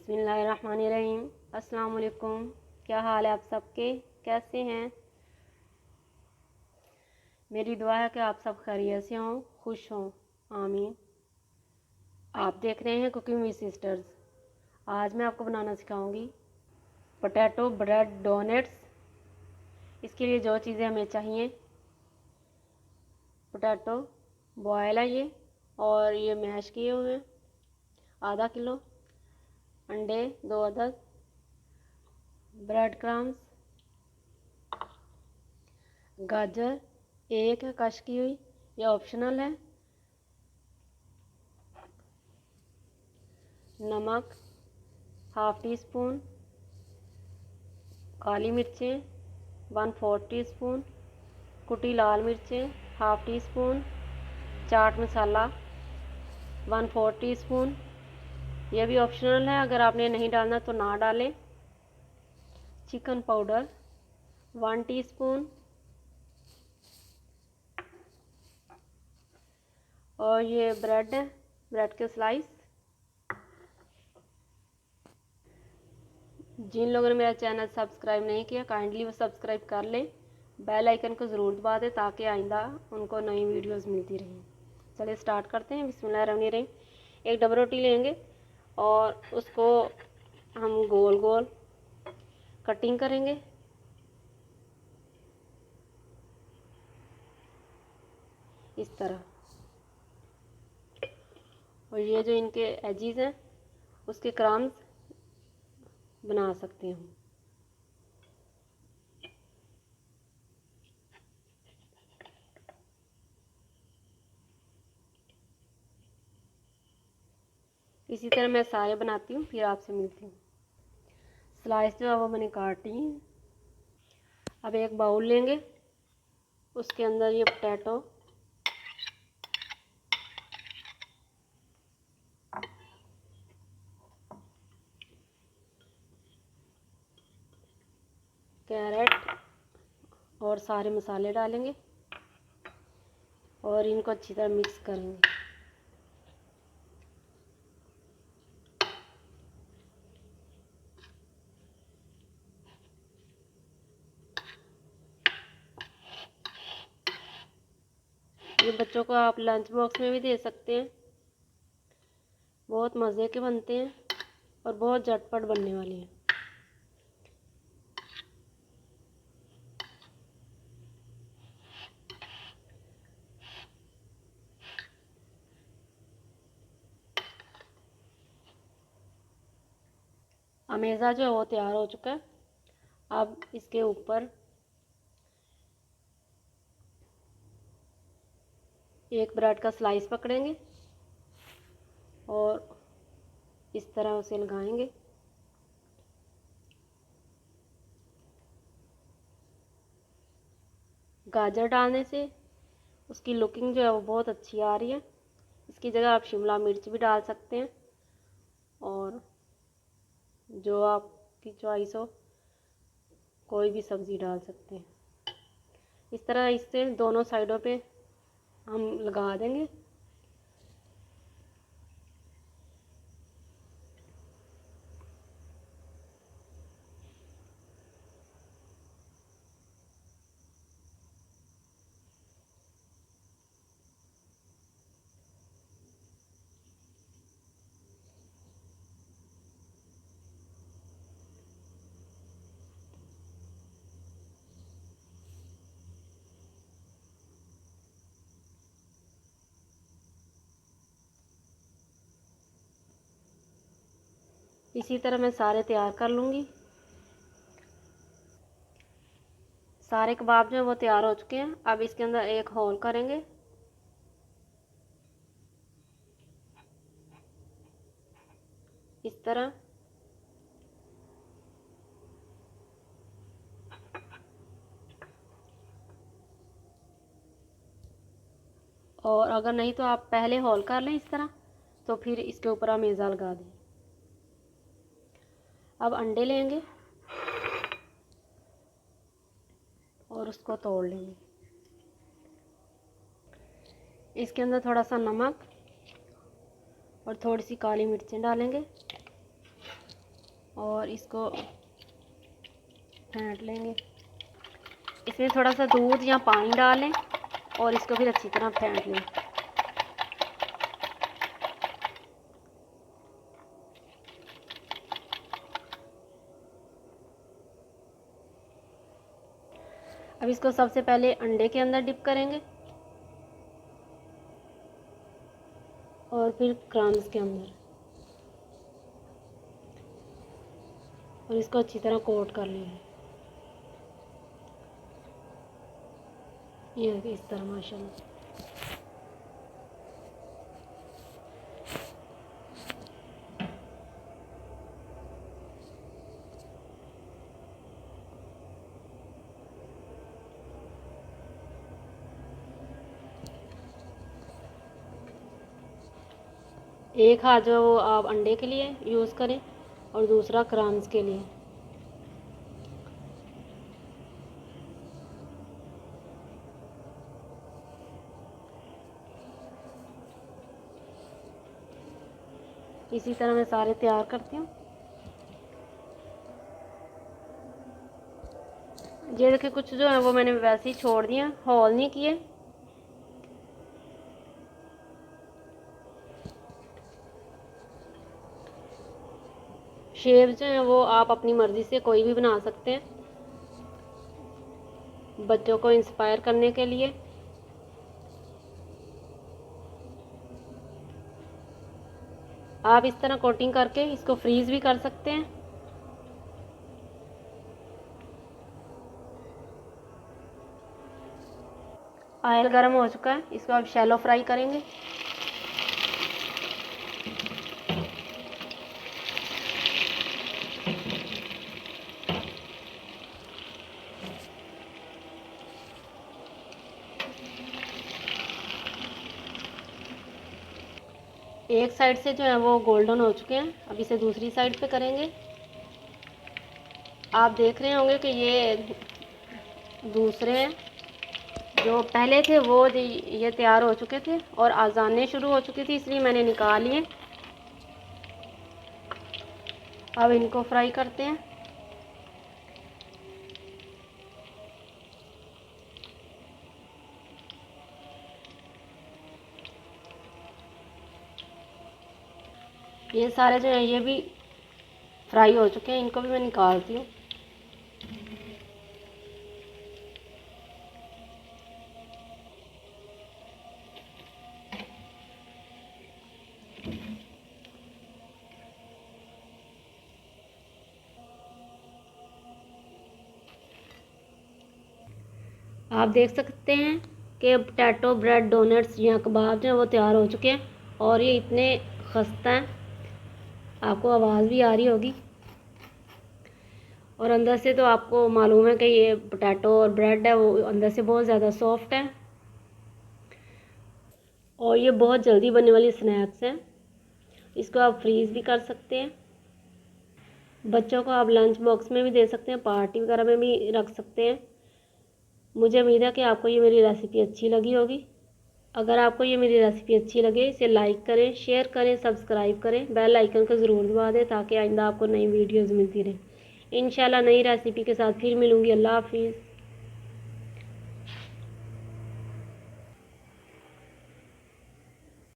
बिस्मिल्लाहिर्रहमानिर्रहीम। अस्सलाम वालेकुम। क्या हाल है आप सबके, कैसे हैं? मेरी दुआ है कि आप सब खैरियत से हों, खुश हों, आमीन। आप देख रहे हैं कुकिंग विद सिस्टर्स। आज मैं आपको बनाना सिखाऊंगी पोटैटो ब्रेड डोनट्स। इसके लिए जो चीज़ें हमें चाहिए, पोटैटो बॉयल है ये, और ये मैश किए हुए हैं आधा किलो, अंडे 2 अदद, ब्रेड क्रम्स, गाजर 1 है कश की हुई, ये ऑप्शनल है, नमक हाफ टी स्पून, काली मिर्चें 1/4 टीस्पून, कुटी लाल मिर्चें half tea spoon, chaat masala 1/4 teaspoon, यह भी ऑप्शनल है, अगर आपने नहीं डालना तो ना डालें। चिकन पाउडर 1 टीस्पून, और ये ब्रेड है, ब्रेड के स्लाइस। जिन लोगों ने मेरा चैनल सब्सक्राइब नहीं किया, काइंडली वो सब्सक्राइब कर लें, बेल आइकन को ज़रूर दबा दें ताकि आइंदा उनको नई वीडियोस मिलती रहें। चलिए स्टार्ट करते हैं। बिस्मिल्लाहिर्रहमानिर्रहीम। एक डबल रोटी लेंगे और उसको हम गोल गोल कटिंग करेंगे। इस तरह, और ये जो इनके एजिज़ हैं उसके क्रम्स बना सकते हैं हम। इसी तरह मैं सारे बनाती हूँ, फिर आपसे मिलती हूँ। स्लाइस जो है वो मैंने काटी है। अब एक बाउल लेंगे, उसके अंदर ये पोटैटो, कैरेट और सारे मसाले डालेंगे और इनको अच्छी तरह मिक्स करेंगे। ये बच्चों को आप लंच बॉक्स में भी दे सकते हैं, बहुत मज़े के बनते हैं और बहुत झटपट बनने वाले हैं। अमेज़ा जो है वो तैयार हो चुका है। अब इसके ऊपर एक ब्रेड का स्लाइस पकड़ेंगे और इस तरह उसे लगाएंगे। गाजर डालने से उसकी लुकिंग जो है वो बहुत अच्छी आ रही है। इसकी जगह आप शिमला मिर्च भी डाल सकते हैं, और जो आपकी चॉइस हो कोई भी सब्ज़ी डाल सकते हैं। इस तरह इससे दोनों साइडों पे हम लगा देंगे। इसी तरह मैं सारे तैयार कर लूँगी। सारे कबाब जो हैं वो तैयार हो चुके हैं। अब इसके अंदर एक होल करेंगे, इस तरह। और अगर नहीं तो आप पहले होल कर लें इस तरह, तो फिर इसके ऊपर अमेज़ा लगा दें। अब अंडे लेंगे और उसको तोड़ लेंगे। इसके अंदर थोड़ा सा नमक और थोड़ी सी काली मिर्चें डालेंगे और इसको फेंट लेंगे। इसमें थोड़ा सा दूध या पानी डालें और इसको फिर अच्छी तरह फेंट लें। अब इसको सबसे पहले अंडे के अंदर डिप करेंगे और फिर क्रम्स के अंदर, और इसको अच्छी तरह कोट कर लेंगे। ये इस तरह माशाल्लाह। एक हाथ जो है वो आप अंडे के लिए यूज़ करें और दूसरा क्रम्स के लिए। इसी तरह मैं सारे तैयार करती हूँ। ये देखिए कुछ जो है वो मैंने वैसे ही छोड़ दिए, होल नहीं किए। शेप जो है वो आप अपनी मर्ज़ी से कोई भी बना सकते हैं, बच्चों को इंस्पायर करने के लिए। आप इस तरह कोटिंग करके इसको फ्रीज़ भी कर सकते हैं। ऑयल गर्म हो चुका है, इसको आप शैलो फ्राई करेंगे। एक साइड से जो है वो गोल्डन हो चुके हैं, अब इसे दूसरी साइड पे करेंगे। आप देख रहे होंगे कि ये दूसरे हैं, जो पहले थे वो ये तैयार हो चुके थे और आज़ानें शुरू हो चुकी थी, इसलिए मैंने निकाल लिए। अब इनको फ्राई करते हैं। ये सारे जो हैं ये भी फ्राई हो चुके हैं, इनको भी मैं निकालती हूँ। आप देख सकते हैं कि पोटैटो ब्रेड डोनट्स या कबाब जो हैं वो तैयार हो चुके हैं और ये इतने खस्ता हैं, आपको आवाज़ भी आ रही होगी। और अंदर से तो आपको मालूम है कि ये पोटैटो और ब्रेड है वो अंदर से बहुत ज़्यादा सॉफ्ट है और ये बहुत जल्दी बनने वाली स्नैक्स हैं। इसको आप फ्रीज़ भी कर सकते हैं, बच्चों को आप लंच बॉक्स में भी दे सकते हैं, पार्टी वगैरह में भी रख सकते हैं। मुझे उम्मीद है कि आपको ये मेरी रेसिपी अच्छी लगी होगी। अगर आपको ये मेरी रेसिपी अच्छी लगे इसे लाइक करें, शेयर करें, सब्सक्राइब करें, बेल आइकन को ज़रूर दबा दें ताकि आइंदा आपको नई वीडियोज़ मिलती रहें। इंशाल्लाह नई रेसिपी के साथ फिर मिलूँगी। अल्लाह हाफिज़।